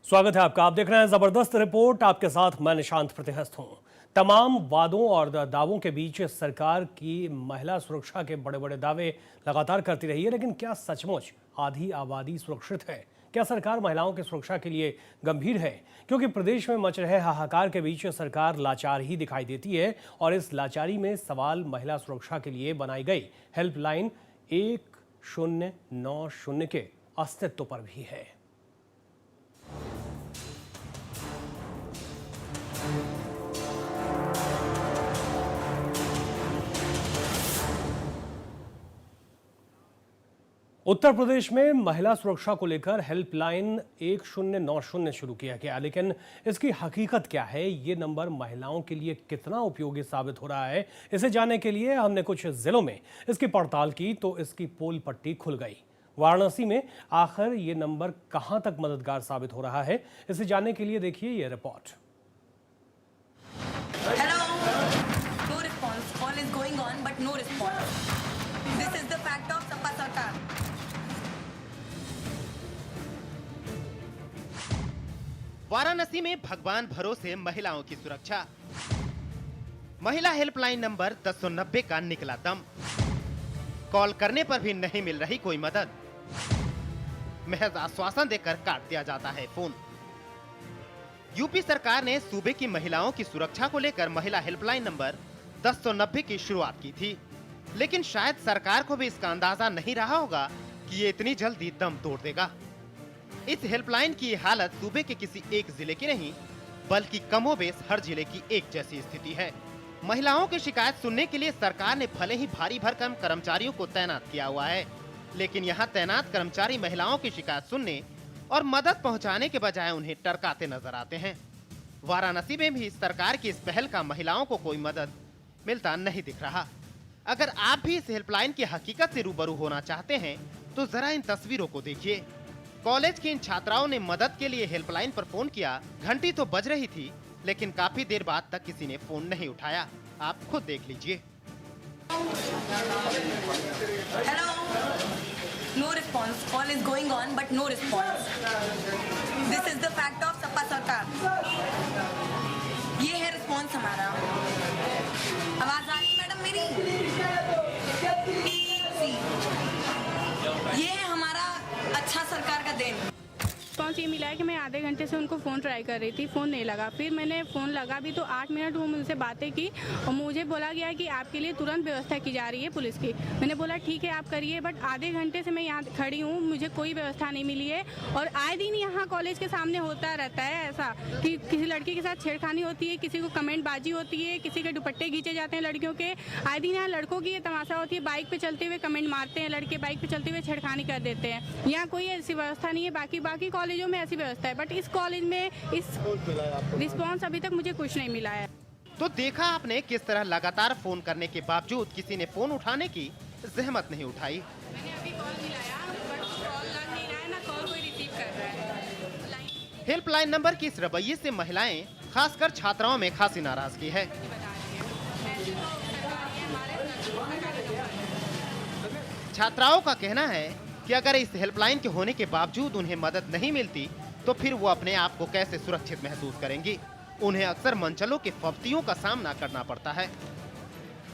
स्वागत है आपका। आप देख रहे हैं जबरदस्त रिपोर्ट। आपके साथ मैं निशांत प्रतिहस्त हूं। तमाम वादों और दावों के बीच सरकार की महिला सुरक्षा के बड़े बड़े दावे लगातार करती रही है, लेकिन क्या सचमुच आधी आबादी सुरक्षित है? क्या सरकार महिलाओं की सुरक्षा के लिए गंभीर है? क्योंकि प्रदेश में मच रहे हाहाकार के बीच सरकार लाचार ही दिखाई देती है, और इस लाचारी में सवाल महिला सुरक्षा के लिए बनाई गई हेल्पलाइन 1090 के अस्तित्व पर भी है। उत्तर प्रदेश में महिला सुरक्षा को लेकर हेल्पलाइन 1090 शुरू किया गया, लेकिन इसकी हकीकत क्या है? ये नंबर महिलाओं के लिए कितना उपयोगी साबित हो रहा है? इसे जानने के लिए हमने कुछ जिलों में इसकी पड़ताल की तो इसकी पोल पट्टी खुल गई। वाराणसी में आखिर ये नंबर कहां तक मददगार साबित हो रहा है, इसे जानने के लिए देखिए ये रिपोर्ट। वाराणसी में भगवान भरोसे महिलाओं की सुरक्षा। महिला हेल्पलाइन नंबर 1090 का निकला दम। कॉल करने पर भी नहीं मिल रही कोई मदद। महज आश्वासन देकर काट दिया जाता है फोन। यूपी सरकार ने सूबे की महिलाओं की सुरक्षा को लेकर महिला हेल्पलाइन नंबर 1090 की शुरुआत की थी, लेकिन शायद सरकार को भी इसका अंदाजा नहीं रहा होगा कि ये इतनी जल्दी दम तोड़ देगा। इस हेल्पलाइन की हालत सूबे के किसी एक जिले की नहीं, बल्कि कमोबेश हर जिले की एक जैसी स्थिति है। महिलाओं की शिकायत सुनने के लिए सरकार ने भले ही भारी भरकम कर्मचारियों को तैनात किया हुआ है, लेकिन यहाँ तैनात कर्मचारी महिलाओं की शिकायत सुनने और मदद पहुँचाने के बजाय उन्हें टरकाते नजर आते हैं। वाराणसी में भी सरकार की इस पहल का महिलाओं को कोई मदद मिलता नहीं दिख रहा। अगर आप भी इस हेल्पलाइन की हकीकत से रूबरू होना चाहते हैं तो जरा इन तस्वीरों को देखिए। कॉलेज की इन छात्राओं ने मदद के लिए हेल्पलाइन पर फोन किया। घंटी तो बज रही थी, लेकिन काफी देर बाद तक किसी ने फोन नहीं उठाया। आप खुद देख लीजिए। Hello, no response, call is going on but no response. This is the fact of Sapa sarkar. ये है रिस्पॉन्स हमारा। आवाज आ रही है मैडम मेरी? ये है हमारा अच्छा सरकार का देन। रिस्पॉन्स ये मिला है कि मैं आधे घंटे से उनको फ़ोन ट्राई कर रही थी, फ़ोन नहीं लगा। फिर मैंने फ़ोन लगा भी तो 8 मिनट वो मुझसे बातें की और मुझे बोला गया कि आपके लिए तुरंत व्यवस्था की जा रही है पुलिस की। मैंने बोला ठीक है आप करिए, बट आधे घंटे से मैं यहाँ खड़ी हूँ, मुझे कोई व्यवस्था नहीं मिली है। और आए दिन यहाँ कॉलेज के सामने होता रहता है ऐसा कि किसी लड़की के साथ छेड़खानी होती है, किसी को कमेंट बाजी होती है, किसी के दुपट्टे खींचे जाते हैं लड़कियों के। आए दिन यहाँ लड़कों की ये तमाशा होती है, बाइक पे चलते हुए कमेंट मारते हैं लड़के, बाइक पे चलते हुए छेड़खानी कर देते हैं। यहाँ कोई ऐसी व्यवस्था नहीं है। बाकी कॉलेजों में ऐसी व्यवस्था है, बट इस कॉलेज में इस रिस्पॉन्स अभी तक मुझे कुछ नहीं मिला है। तो देखा आपने किस तरह लगातार फोन करने के बावजूद किसी ने फोन उठाने की जहमत नहीं उठाई। मैंने अभी कॉल मिलाया बट कॉल लग नहीं रहा है, ना कॉल कोई रिसीव कर रहा है। हेल्पलाइन नंबर की इस रवैये से महिलाएं, खासकर छात्राओं में खासी नाराजगी है। छात्राओं का कहना है कि अगर इस हेल्पलाइन के होने के बावजूद उन्हें मदद नहीं मिलती तो फिर वो अपने आप को कैसे सुरक्षित महसूस करेंगी। उन्हें अक्सर मनचलों के फफ्तियों का सामना करना पड़ता है।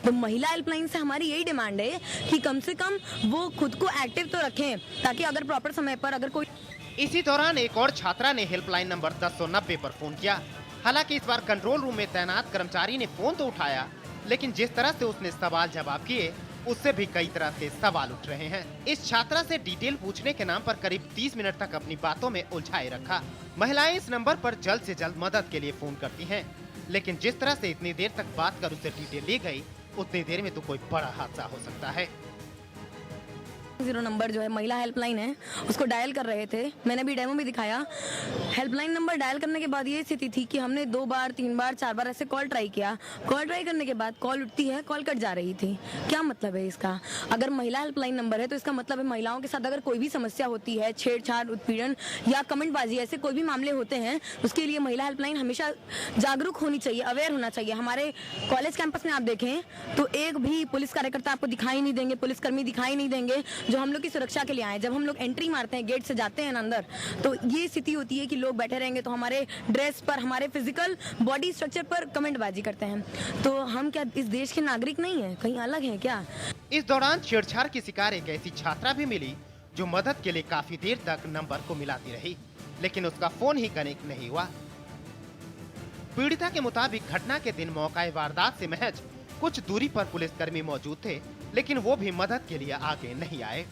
तो महिला हेल्पलाइन से हमारी यही डिमांड है कि कम से कम वो खुद को एक्टिव तो रखें, ताकि अगर प्रॉपर समय पर अगर कोई। इसी दौरान एक और छात्रा ने हेल्पलाइन नंबर 1090 पर फोन किया। हालांकि इस बार कंट्रोल रूम में तैनात कर्मचारी ने फोन तो उठाया, लेकिन जिस तरह से उसने सवाल जवाब किए उससे भी कई तरह से सवाल उठ रहे हैं। इस छात्रा से डिटेल पूछने के नाम पर करीब 30 मिनट तक अपनी बातों में उलझाए रखा। महिलाएं इस नंबर पर जल्द से जल्द मदद के लिए फोन करती हैं, लेकिन जिस तरह से इतनी देर तक बात कर उससे डिटेल ली गई, उतनी देर में तो कोई बड़ा हादसा हो सकता है। 0 नंबर जो है महिला हेल्पलाइन है, उसको डायल कर रहे थे। मैंने भी डेमो भी दिखाया। हेल्पलाइन नंबर डायल करने के बाद ये स्थिति थी कि हमने 2 बार 3 बार 4 बार ऐसे कॉल ट्राई किया। कॉल ट्राई करने के बाद कॉल उठती है, कॉल कट जा रही थी। क्या मतलब है इसका? अगर महिला हेल्पलाइन नंबर है तो इसका मतलब है महिलाओं के साथ अगर कोई भी समस्या होती है, छेड़छाड़, उत्पीड़न या कमेंटबाजी, ऐसे कोई भी मामले होते हैं, उसके लिए महिला हेल्पलाइन हमेशा जागरूक होनी चाहिए, अवेयर होना चाहिए। हमारे कॉलेज कैंपस में आप देखें तो एक भी पुलिस कार्यकर्ता आपको दिखाई नहीं देंगे, पुलिसकर्मी दिखाई नहीं देंगे जो जो हम लोग की सुरक्षा के लिए आए। जब हम लोग एंट्री मारते हैं, गेट से जाते हैं ना अंदर, तो ये स्थिति होती है कि लोग बैठे रहेंगे तो हमारे ड्रेस पर, हमारे फिजिकल बॉडी स्ट्रक्चर पर कमेंटबाजी करते हैं। तो हम क्या इस देश के नागरिक नहीं है, कहीं अलग हैं क्या? इस दौरान छेड़छाड़ की शिकार एक ऐसी छात्रा भी मिली जो मदद के लिए काफी देर तक नंबर को मिलाती रही, लेकिन उसका फोन ही कनेक्ट नहीं हुआ। पीड़िता के मुताबिक घटना के दिन मौका वारदात से महज कुछ दूरी पर पुलिसकर्मी मौजूद थे, लेकिन वो भी मदद के लिए आगे नहीं आए।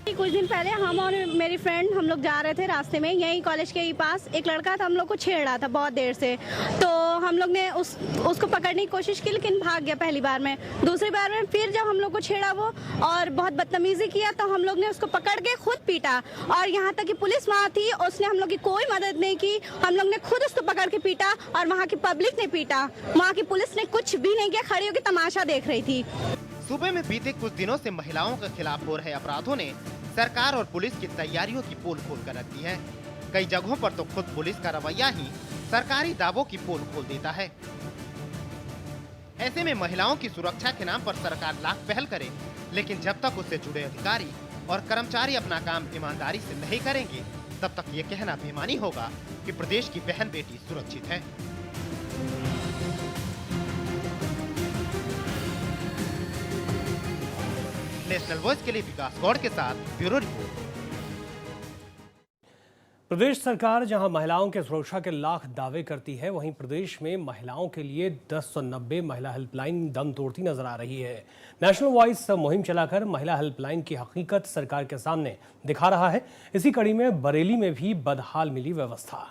कुछ दिन पहले हम और मेरी फ्रेंड हम लोग जा रहे थे, रास्ते में यहीं कॉलेज के ही पास एक लड़का था, हम लोग को छेड़ रहा था बहुत देर से। तो हम लोग ने उसको पकड़ने की कोशिश की, लेकिन भाग गया पहली बार में। दूसरी बार में फिर जब हम लोग को छेड़ा वो और बहुत बदतमीजी किया, तो हम लोग ने उसको पकड़ के खुद पीटा। और यहाँ तक कि पुलिस वहाँ थी, उसने हम लोग की कोई मदद नहीं की। हम लोग ने खुद उसको पकड़ के पीटा और वहाँ की पब्लिक ने पीटा। वहाँ की पुलिस ने कुछ भी नहीं किया, खड़ी होकर तमाशा देख रही थी। सूबे में बीते कुछ दिनों से महिलाओं के खिलाफ हो रहे अपराधों ने सरकार और पुलिस की तैयारियों की पोल खोल कर रख दी है। कई जगहों पर तो खुद पुलिस का रवैया ही सरकारी दावों की पोल खोल देता है। ऐसे में महिलाओं की सुरक्षा के नाम पर सरकार लाख पहल करे, लेकिन जब तक उससे जुड़े अधिकारी और कर्मचारी अपना काम ईमानदारी से नहीं करेंगे, तब तक ये कहना बेईमानी होगा कि प्रदेश की बहन बेटी सुरक्षित है। नेशनल वॉइस के लिए विकास गौड़ के साथ ब्यूरो रिपोर्ट। प्रदेश सरकार जहां महिलाओं के सुरक्षा के लाख दावे करती है, वहीं प्रदेश में महिलाओं के लिए 1090 महिला हेल्पलाइन दम तोड़ती नजर आ रही है। नेशनल वॉइस मुहिम चलाकर महिला हेल्पलाइन की हकीकत सरकार के सामने दिखा रहा है। इसी कड़ी में बरेली में भी बदहाल मिली व्यवस्था।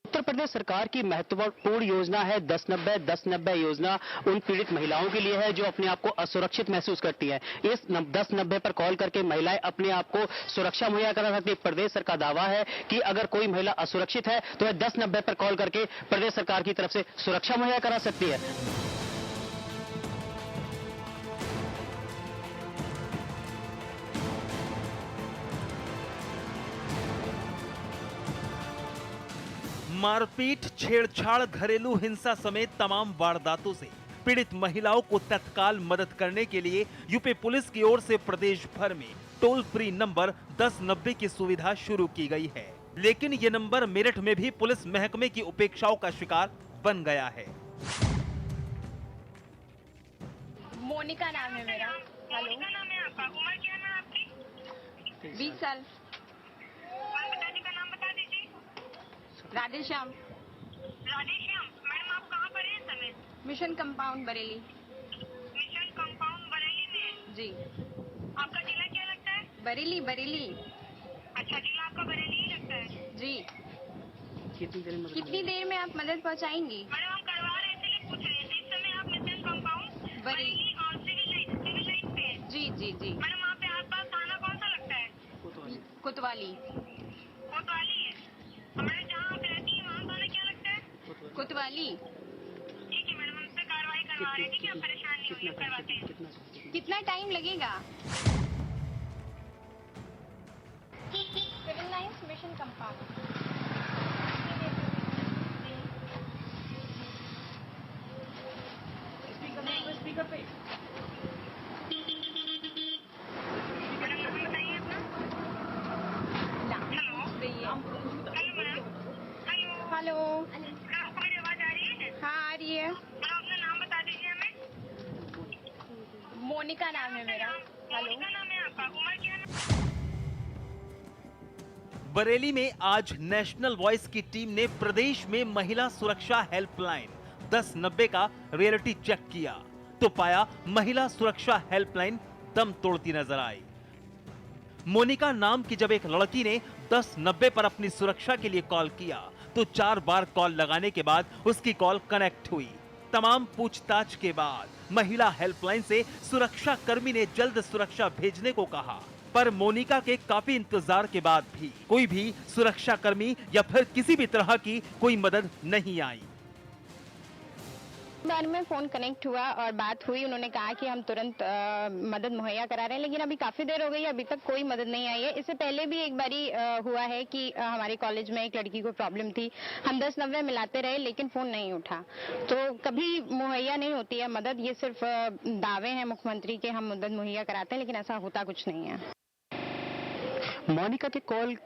उत्तर प्रदेश सरकार की महत्वपूर्ण योजना है 1090 योजना उन पीड़ित महिलाओं के लिए है जो अपने आप को असुरक्षित महसूस करती है। इस 1090 पर कॉल करके महिलाएं अपने आप को सुरक्षा मुहैया करा सकती है। प्रदेश सरकार का दावा है कि अगर कोई महिला असुरक्षित है तो वह 1090 पर कॉल करके प्रदेश सरकार की तरफ से सुरक्षा मुहैया करा सकती है। मारपीट, छेड़छाड़, घरेलू हिंसा समेत तमाम वारदातों से पीड़ित महिलाओं को तत्काल मदद करने के लिए यूपी पुलिस की ओर से प्रदेश भर में टोल फ्री नंबर 1090 की सुविधा शुरू की गई है। लेकिन ये नंबर मेरठ में भी पुलिस महकमे की उपेक्षाओं का शिकार बन गया है। मोनिका नाम है मेरा। हेलो, मोनिका नाम है आपका। उम्र क्या है आपकी? 20 साल। पिताजी का नाम बता दीजिए। राधेश्याम। राधेश्याम मैडम, आप कहाँ पर हैं इस समय? Mission compound Bareilly. Mission compound Bareilly में? जी। आपका जिला क्या लगता है? बरेली। बरेली। अच्छा, जिला आपका बरेली ही लगता है? जी। कितनी देर में आप मदद पहुँचाएंगी? मैडम, हम करवा रहे थे, पूछ रहे थे। इस समय आप मिशन कंपाउंड बरेली और सिविल लाइन पे है? जी जी जी। मैडम, वहाँ पे आसपास थाना कौन सा लगता है? कोतवाली। कोतवाली है। हमारे जहाँ आप रहती है वहाँ थाना क्या लगता है? कोतवाली। ठीक है मैडम, हम पे कार्रवाई करवा रहे हैं। ठीक है, आप परेशान नहीं होइए, करवाते हैं। कितना टाइम लगेगा? Civil Lines Mission Compound. Speaker पे। हेलो, आपको मेरी आवाज आ रही है? हाँ, आ रही है। अपना नाम बता दीजिए हमें। मोनिका नाम है मेरा। हेलो, मोनिका नाम है आपका। उम्र क्या है? बरेली में आज नेशनल वॉइस की टीम ने प्रदेश में महिला सुरक्षा हेल्पलाइन 1090 का रियलिटी चेक किया तो पाया महिला सुरक्षा हेल्पलाइन दम तोड़ती नजर आई। मोनिका नाम की जब एक लड़की ने 1090 पर अपनी सुरक्षा के लिए कॉल किया तो 4 बार कॉल लगाने के बाद उसकी कॉल कनेक्ट हुई। तमाम पूछताछ के बाद महिला हेल्पलाइन से सुरक्षा कर्मी ने जल्द सुरक्षा भेजने को कहा, पर मोनिका के काफी इंतजार के बाद भी कोई भी सुरक्षा कर्मी या फिर किसी भी तरह की कोई मदद नहीं आई। बार में फोन कनेक्ट हुआ और बात हुई, उन्होंने कहा कि हम तुरंत मदद मुहैया करा रहे हैं, लेकिन अभी काफी देर हो गई, अभी तक कोई मदद नहीं आई है। इससे पहले भी एक बारी हुआ है कि हमारे कॉलेज में एक लड़की को प्रॉब्लम थी, हम 1090 मिलाते रहे लेकिन फोन नहीं उठा। तो कभी मुहैया नहीं होती है मदद, ये सिर्फ दावे हैं मुख्यमंत्री के हम मदद मुहैया कराते हैं, लेकिन ऐसा होता कुछ नहीं है। मोनिका के कॉल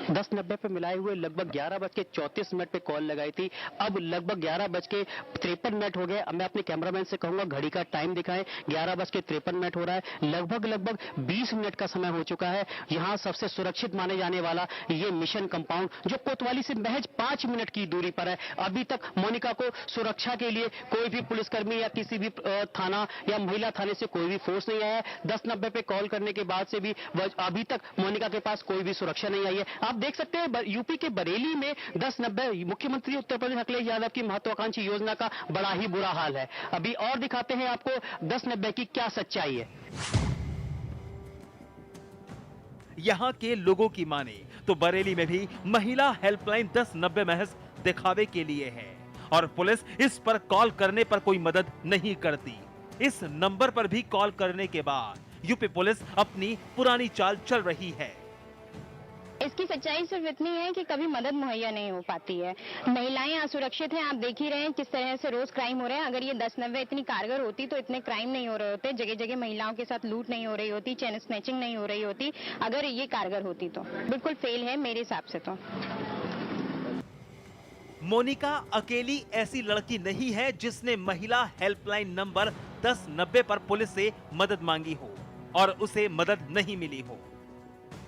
1090 पे मिलाए हुए लगभग 11:34 पे कॉल लगाई थी। अब लगभग 11:53 हो गए। अब मैं अपने कैमरामैन से कहूंगा घड़ी का टाइम दिखाएं। 11:53 हो रहा है। लगभग 20 मिनट का समय हो चुका है। यहाँ सबसे सुरक्षित माने जाने वाला ये मिशन कंपाउंड जो कोतवाली से महज 5 मिनट की दूरी पर है। अभी तक मोनिका को सुरक्षा के लिए कोई भी पुलिसकर्मी या किसी भी थाना या महिला थाने से कोई भी फोर्स नहीं आया है। 1090 पे कॉल करने के बाद से भी अभी तक मोनिका के पास कोई भी सुरक्षा नहीं आई है। आप देख सकते हैं यूपी के बरेली में 1090 मुख्यमंत्री उत्तर प्रदेश अखिलेश यादव की महत्वाकांक्षी योजना का बड़ा ही बुरा हाल है। अभी और दिखाते हैं आपको 1090 की क्या सच्चाई है। यहाँ के लोगों की माने तो बरेली में भी महिला हेल्पलाइन 1090 महज दिखावे के लिए है और पुलिस इस पर कॉल करने पर कोई मदद नहीं करती। इस नंबर पर भी कॉल करने के बाद यूपी पुलिस अपनी पुरानी चाल चल रही है। इसकी सच्चाई सिर्फ इतनी है कि कभी मदद मुहैया नहीं हो पाती है। महिलाएं असुरक्षित हैं, आप देख ही रहे हैं किस तरह से रोज क्राइम हो रहे हैं। अगर ये 1090 इतनी कारगर होती तो इतने क्राइम नहीं हो रहे होते, जगह जगह महिलाओं के साथ लूट नहीं हो रही होती, चेन स्नैचिंग नहीं हो रही होती। अगर ये कारगर होती तो बिल्कुल फेल है मेरे हिसाब से। तो मोनिका अकेली ऐसी लड़की नहीं है जिसने महिला हेल्पलाइन नंबर 1090 पर पुलिस से मदद मांगी हो और उसे मदद नहीं मिली हो।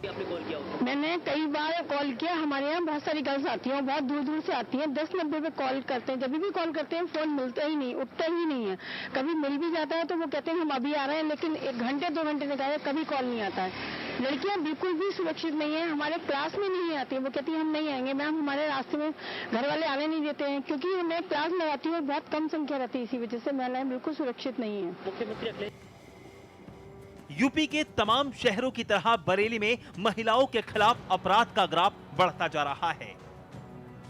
आपने कॉल किया होगा? मैंने कई बार कॉल किया। हमारे यहाँ बहुत सारी गर्ल्स आती हैं, बहुत दूर दूर से आती हैं। 1090 पे कॉल करते हैं, जब भी कॉल करते हैं फोन मिलता ही नहीं, उठता ही नहीं है। कभी मिल भी जाता है तो वो कहते हैं हम अभी आ रहे हैं, लेकिन 1 घंटे 2 घंटे निकाले कभी कॉल नहीं आता है। लड़कियां बिल्कुल भी सुरक्षित नहीं है, हमारे क्लास में नहीं आती है। वो कहती है हम नहीं आएंगे मैम, हमारे रास्ते में घर वाले आने नहीं देते हैं, क्योंकि मैं क्लास लगाती हूँ और बहुत कम संख्या रहती है, इसी वजह से महिलाएं बिल्कुल सुरक्षित नहीं है। मुख्यमंत्री अखिलेश यूपी के तमाम शहरों की तरह बरेली में महिलाओं के खिलाफ अपराध का ग्राफ बढ़ता जा रहा है।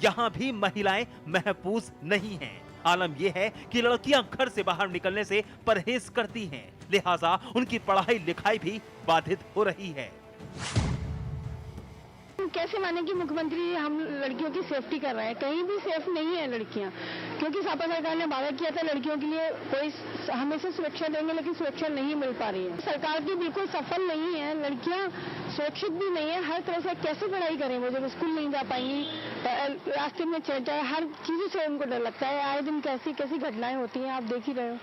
यहां भी महिलाएं महफूज नहीं हैं। आलम यह है कि लड़कियां घर से बाहर निकलने से परहेज करती हैं, लिहाजा उनकी पढ़ाई लिखाई भी बाधित हो रही है। कैसे माने कि मुख्यमंत्री हम लड़कियों की सेफ्टी कर रहे हैं? कहीं भी सेफ नहीं है लड़कियां, क्योंकि सपा सरकार ने वादा किया था लड़कियों के लिए कोई हमेशा सुरक्षा देंगे, लेकिन सुरक्षा नहीं मिल पा रही है। सरकार की बिल्कुल सफल नहीं है, लड़कियां सुरक्षित भी नहीं है। हर तरह से कैसे पढ़ाई करें वो, जब स्कूल नहीं जा पाएंगी, रास्ते में चढ़ जाए, हर चीज से उनको डर लगता है। आए दिन कैसी कैसी घटनाएं होती हैं, आप देख ही रहे हो।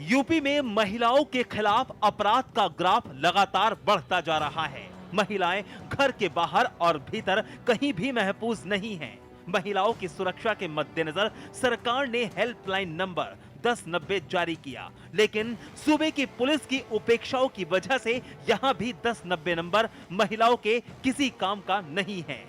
यूपी में महिलाओं के खिलाफ अपराध का ग्राफ लगातार बढ़ता जा रहा है। महिलाएं घर के बाहर और भीतर कहीं भी महफूज नहीं हैं। महिलाओं की सुरक्षा के मद्देनजर सरकार ने हेल्पलाइन नंबर 1090 जारी किया, लेकिन सूबे की पुलिस की उपेक्षाओं की वजह से यहां भी 1090 नंबर महिलाओं के किसी काम का नहीं है।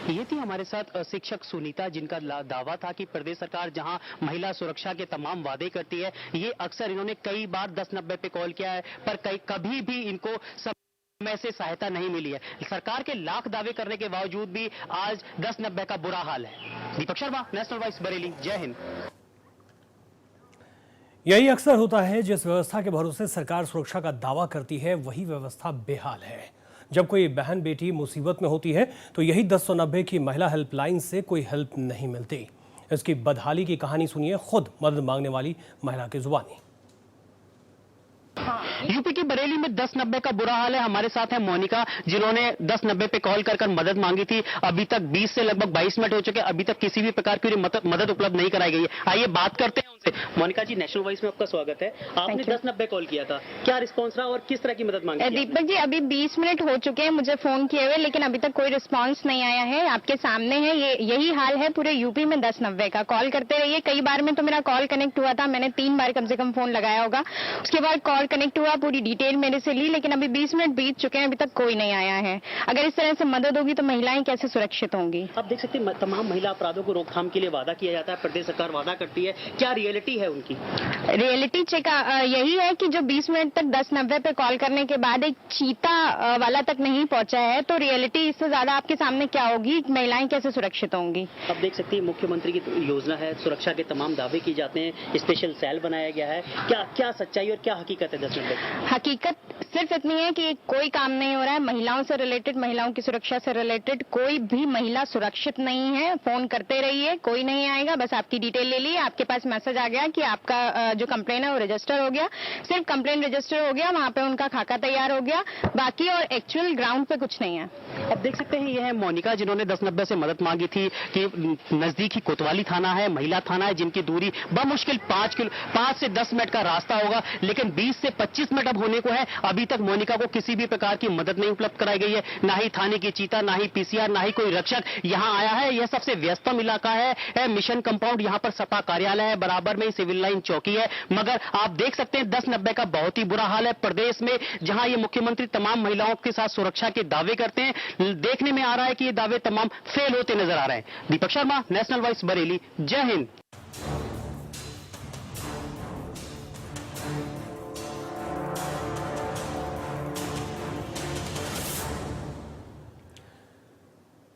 ये थी हमारे साथ शिक्षक सुनीता, जिनका दावा था कि प्रदेश सरकार जहां महिला सुरक्षा के तमाम वादे करती है, ये अक्सर इन्होंने कई बार 1090 पे कॉल किया है, पर कभी भी इनको समय से सहायता नहीं मिली है। सरकार के लाख दावे करने के बावजूद भी आज 1090 का बुरा हाल है। Deepak Sharma, national voice, Bareilly. जय हिंद। यही अक्सर होता है, जिस व्यवस्था के भरोसे सरकार सुरक्षा का दावा करती है वही व्यवस्था बेहाल है। जब कोई बहन बेटी मुसीबत में होती है तो यही 1090 की महिला हेल्पलाइन से कोई हेल्प नहीं मिलती। इसकी बदहाली की कहानी सुनिए खुद मदद मांगने वाली महिला की जुबानी। यूपी की बरेली में 1090 का बुरा हाल है। हमारे साथ है मोनिका, जिन्होंने 1090 पे कॉल कर मदद मांगी थी। अभी तक 20 से लगभग 22 मिनट हो चुके, अभी तक किसी भी प्रकार की मदद उपलब्ध नहीं कराई गई है। आइए बात करते हैं उनसे। मोनिका जी, नेशनल वॉइस में आपका स्वागत है। आपने 1090 कॉल किया था, क्या रिस्पॉन्स रहा और किस तरह की मदद मांगी? दीपक जी, अभी 20 मिनट हो चुके हैं मुझे फोन किए हुए, लेकिन अभी तक कोई रिस्पांस नहीं आया है। आपके सामने है, यही हाल है पूरे यूपी में 1090 का। कॉल करते रहिए। कई बार में तो मेरा कॉल कनेक्ट हुआ था, मैंने 3 बार कम से कम फोन लगाया होगा, उसके बाद कॉल नंबर कनेक्ट हुआ, पूरी डिटेल मेरे से ली, लेकिन अभी 20 मिनट बीत चुके हैं, अभी तक कोई नहीं आया है। अगर इस तरह से मदद होगी तो महिलाएं कैसे सुरक्षित होंगी? आप देख सकते हैं तमाम महिला अपराधों को रोकथाम के लिए वादा किया जाता है, प्रदेश सरकार वादा करती है, क्या रियलिटी है उनकी? रियलिटी चेक यही है कि जो 20 मिनट तक 1090 पे कॉल करने के बाद एक चीता वाला तक नहीं पहुंचा है, तो रियलिटी इससे ज्यादा आपके सामने क्या होगी, महिलाएं कैसे सुरक्षित होंगी? अब देख सकते हैं मुख्यमंत्री की योजना है, सुरक्षा के तमाम दावे किए जाते हैं, स्पेशल सेल बनाया गया है, क्या सच्चाई और क्या हकीकत है 1090? हकीकत सिर्फ इतनी है कि कोई काम नहीं हो रहा है। महिलाओं से रिलेटेड, महिलाओं की सुरक्षा से रिलेटेड कोई भी महिला सुरक्षित नहीं है। फोन करते रहिए, कोई नहीं आएगा, बस आपकी डिटेल ले ली, आपके पास मैसेज आ गया कि आपका जो कंप्लेन है वो रजिस्टर हो गया, सिर्फ कंप्लेन रजिस्टर हो गया, वहाँ पे उनका खाका तैयार हो गया, बाकी और एक्चुअल ग्राउंड पे कुछ नहीं है। अब देख सकते हैं यह है मोनिका, जिन्होंने 1090 से मदद मांगी थी कि नजदीक ही कोतवाली थाना है, महिला थाना है, जिनकी दूरी बमुश्किल 5 से 10 मिनट का रास्ता होगा, लेकिन 20 से 25 मिनट अब होने को है। अभी तक मोनिका को किसी भी प्रकार की मदद नहीं उपलब्ध कराई गई है, ना ही थाने की चीता, ना ही पीसीआर, ना ही कोई रक्षक यहां आया है। यह सबसे व्यस्तम इलाका है, मिशन कंपाउंड, यहां पर सपा कार्यालय है, बराबर में ही सिविल लाइन चौकी है, मगर आप देख सकते हैं 1090 का बहुत ही बुरा हाल है। प्रदेश में जहां ये मुख्यमंत्री तमाम महिलाओं के साथ सुरक्षा के दावे करते हैं, देखने में आ रहा है कि ये दावे तमाम फेल होते नजर आ रहे हैं। Deepak Sharma, national voice, Bareilly. जय हिंद।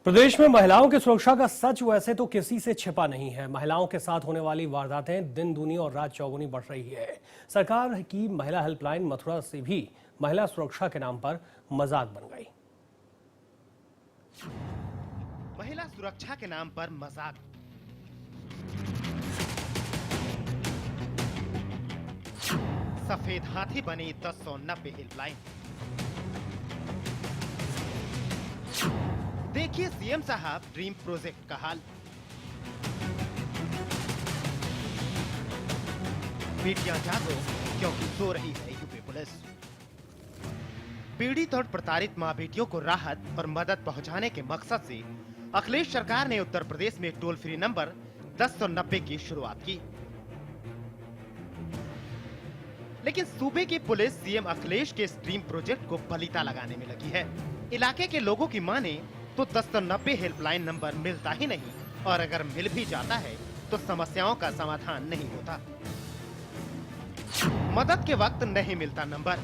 प्रदेश में महिलाओं की सुरक्षा का सच वैसे तो किसी से छिपा नहीं है। महिलाओं के साथ होने वाली वारदातें दिन दूनी और रात चौगुनी बढ़ रही है। सरकार की महिला हेल्पलाइन मथुरा से भी महिला सुरक्षा के नाम पर मजाक बन गई। महिला सुरक्षा के नाम पर मजाक। सफेद हाथी बनी 1090 हेल्पलाइन। देखिए सीएम साहब ड्रीम प्रोजेक्ट का हाल। बेटियां जागो क्योंकि सो रही है यूपी पुलिस। पीड़ित और प्रताड़ित मां बेटियों को राहत और मदद पहुंचाने के मकसद से अखिलेश सरकार ने उत्तर प्रदेश में टोल फ्री नंबर 1090 की शुरुआत की। लेकिन सूबे की पुलिस सीएम अखिलेश के इस ड्रीम प्रोजेक्ट को बलिता लगाने में लगी है। इलाके के लोगों की माने तो 1090 हेल्पलाइन नंबर मिलता ही नहीं, और अगर मिल भी जाता है तो समस्याओं का समाधान नहीं होता। मदद के वक्त नहीं मिलता नंबर।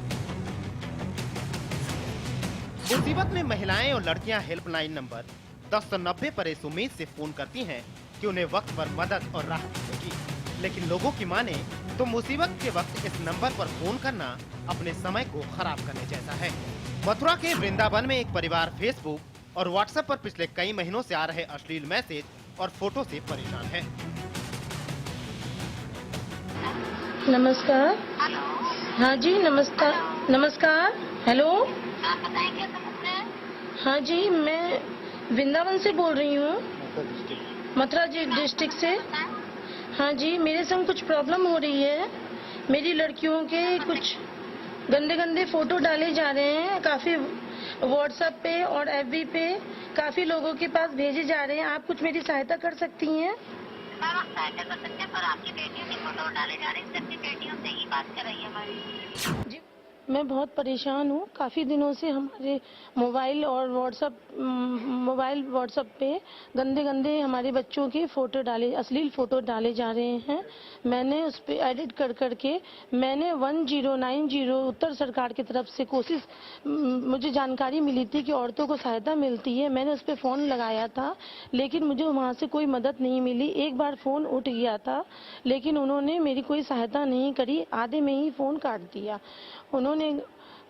मुसीबत में महिलाएं और लड़कियां हेल्पलाइन नंबर 1090 पर इस उम्मीद से फोन करती हैं कि उन्हें वक्त पर मदद और राहत मिलेगी। लेकिन लोगों की माने तो मुसीबत के वक्त इस नंबर पर फोन करना अपने समय को खराब करने जैसा है। मथुरा के वृंदावन में एक परिवार फेसबुक और व्हाट्सएप पर पिछले कई महीनों से आ रहे अश्लील मैसेज और फोटो से परेशान है। नमस्कार। हाँ जी, नमस्कार। हेलो। हाँ जी, मैं वृंदावन से बोल रही हूँ, मथुरा डिस्ट्रिक्ट से। हाँ जी, मेरे संग कुछ प्रॉब्लम हो रही है। मेरी लड़कियों के कुछ गंदे फोटो डाले जा रहे हैं, काफी व्हाट्सएप पे और एफबी पे काफी लोगों के पास भेजे जा रहे हैं। आप कुछ मेरी सहायता कर सकती हैं? सहायता कर सकते हैं, पर आपकी बेटियों के फोटो डाले जा रहे हैं, सिर्फ बेटियों से ही बात कर रही है हमारी। जी, मैं बहुत परेशान हूँ। काफ़ी दिनों से हमारे मोबाइल और व्हाट्सएप पे गंदे हमारे बच्चों के फोटो डाले, अश्लील फोटो डाले जा रहे हैं। मैंने उस पर एडिट करके मैंने 1090 उत्तर सरकार की तरफ से कोशिश, मुझे जानकारी मिली थी कि औरतों को सहायता मिलती है। मैंने उस पर फ़ोन लगाया था, लेकिन मुझे वहाँ से कोई मदद नहीं मिली। एक बार फ़ोन उठ गया था, लेकिन उन्होंने मेरी कोई सहायता नहीं करी, आधे में ही फ़ोन काट दिया उन्होंने।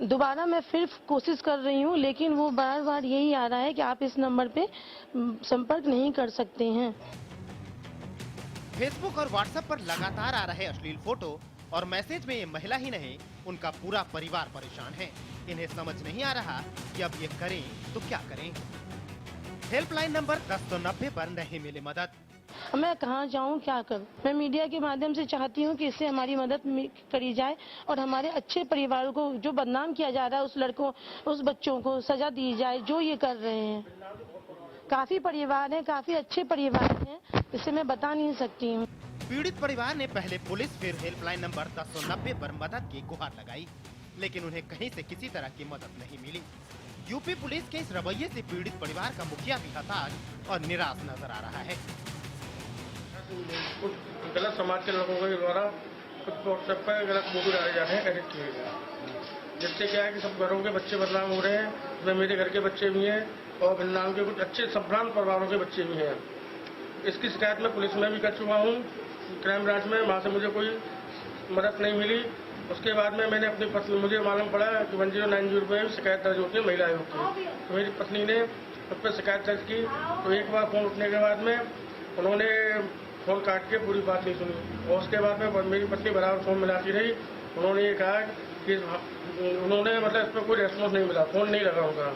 दोबारा मैं फिर कोशिश कर रही हूँ, लेकिन वो बार यही आ रहा है कि आप इस नंबर पे संपर्क नहीं कर सकते हैं। फेसबुक और व्हाट्सएप पर लगातार आ रहे अश्लील फोटो और मैसेज में ये महिला ही नहीं, उनका पूरा परिवार परेशान है। इन्हें समझ नहीं आ रहा कि अब ये करें तो क्या करें। हेल्पलाइन नंबर 1090 पर नहीं मिले मदद। मैं कहाँ जाऊँ, क्या करूँ? मैं मीडिया के माध्यम से चाहती हूँ कि इससे हमारी मदद करी जाए और हमारे अच्छे परिवारों को जो बदनाम किया जा रहा है, उस लड़कों, उस बच्चों को सजा दी जाए जो ये कर रहे हैं। काफी परिवार हैं, काफी अच्छे परिवार हैं, इसे मैं बता नहीं सकती हूँ। पीड़ित परिवार ने पहले पुलिस फिर हेल्पलाइन नंबर 1090 पर मदद की गुहार लगाई, लेकिन उन्हें कहीं से किसी तरह की मदद नहीं मिली। यूपी पुलिस के इस रवैये से पीड़ित परिवार का मुखिया भी हताश और निराश नजर आ रहा है। कुछ गलत समाज के लोगों के द्वारा कुछ व्हाट्सएप पर गलत फोटो डाले जा रहे हैं, एडिट किए गए, जिससे क्या है कि सब घरों के बच्चे बदनाम हो रहे हैं। इसमें मेरे घर के बच्चे भी हैं और भिन्नाम के कुछ अच्छे संभ्रांत परिवारों के बच्चे भी हैं। इसकी शिकायत मैं पुलिस में भी कर चुका हूँ, क्राइम ब्रांच में, वहाँ से मुझे कोई मदद नहीं मिली। उसके बाद में मैंने अपनी पत्नी, मुझे मालूम पड़ा कि 1090 रुपये शिकायत दर्ज होती है महिला आयोग की, तो मेरी पत्नी ने उस पर शिकायत दर्ज की। तो एक बार फोन उठने के बाद में उन्होंने फोन काट के पूरी बात नहीं सुनी, और उसके बाद में मेरी पत्नी बराबर फोन मिलाती रही। उन्होंने ये कहा कि उन्होंने मतलब इस पर कोई रेस्पॉन्स नहीं मिला, फोन नहीं लगा होगा।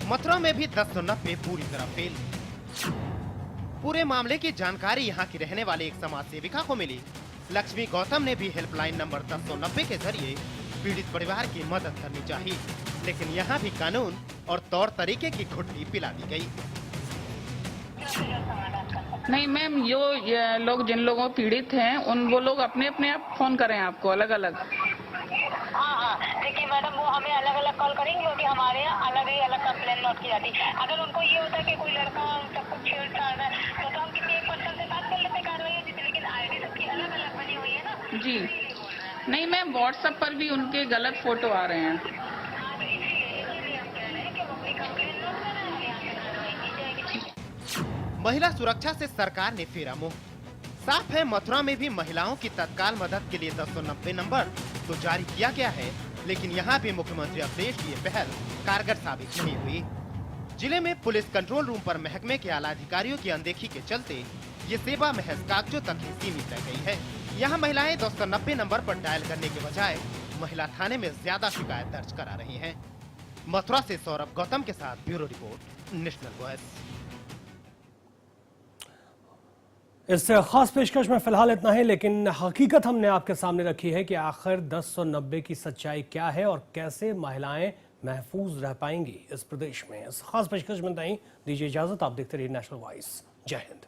मथुरा में भी 1090 पूरी तरह फेल। पूरे मामले की जानकारी यहाँ की रहने वाले एक समाज सेविका को मिली। लक्ष्मी गौतम ने भी हेल्पलाइन नंबर 1090 के जरिए पीड़ित परिवार की मदद करनी चाहिए, लेकिन यहाँ भी कानून और तौर तरीके की घुट्टी पिला दी गई। नहीं मैम, ये लोग जिन लोगों पीड़ित हैं वो लोग अपने अपने आप फोन करें आपको अलग अलग। हाँ, देखिए मैडम, वो हमें अलग अलग कॉल करेंगे, क्योंकि हमारे यहाँ अलग कंप्लेन नोट की जाती है। अगर उनको ये होता है कि कोई लड़का उनका कुछ छेड़छाड़ है तो हम किसी एक पर्सन से बात कर लेते कार्रवाई होती थी, लेकिन आईडी सबकी अलग अलग बनी हुई है ना। जी नहीं मैम, व्हाट्सएप पर भी उनके गलत फोटो आ रहे हैं। महिला सुरक्षा से सरकार ने फेरा मुंह। साफ है, मथुरा में भी महिलाओं की तत्काल मदद के लिए 1090 नंबर तो जारी किया गया है, लेकिन यहाँ भी मुख्यमंत्री अखिलेश की ये पहल कारगर साबित नहीं हुई। जिले में पुलिस कंट्रोल रूम पर महकमे के आला अधिकारियों की अनदेखी के चलते ये सेवा महज कागजों तक ही सीमित रह गई है। यहाँ महिलाएं 1090 नंबर पर डायल करने के बजाय महिला थाने में ज्यादा शिकायत दर्ज करा रही हैं। मथुरा से सौरभ गौतम के साथ ब्यूरो रिपोर्ट, नेशनल वॉइस। इस खास पेशकश में फिलहाल इतना ही, लेकिन हकीकत हमने आपके सामने रखी है कि आखिर 1090 की सच्चाई क्या है और कैसे महिलाएं महफूज रह पाएंगी इस प्रदेश में। इस खास पेशकश में नहीं, दीजिए इजाजत। आप देखते रहिए नेशनल वॉइस। जय हिंद।